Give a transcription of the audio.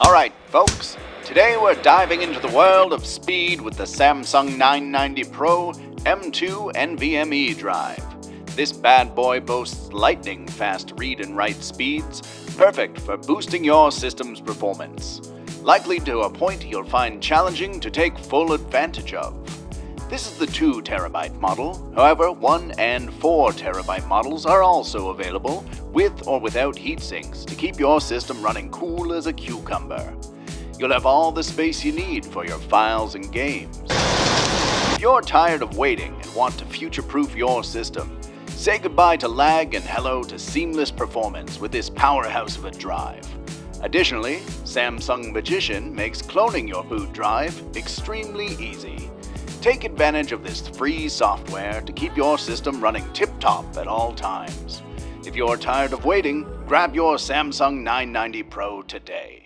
Alright folks, today we're diving into the world of speed with the Samsung 990 PRO M.2 NVMe drive. This bad boy boasts lightning fast read and write speeds, perfect for boosting your system's performance. Likely to a point you'll find challenging to take full advantage of. This is the 2TB model, however 1 and 4TB models are also available with or without heatsinks to keep your system running cool as a cucumber. You'll have all the space you need for your files and games. If you're tired of waiting and want to future-proof your system, say goodbye to lag and hello to seamless performance with this powerhouse of a drive. Additionally, Samsung Magician makes cloning your boot drive extremely easy. Take advantage of this free software to keep your system running tip-top at all times. If you're tired of waiting, grab your Samsung 990 PRO today.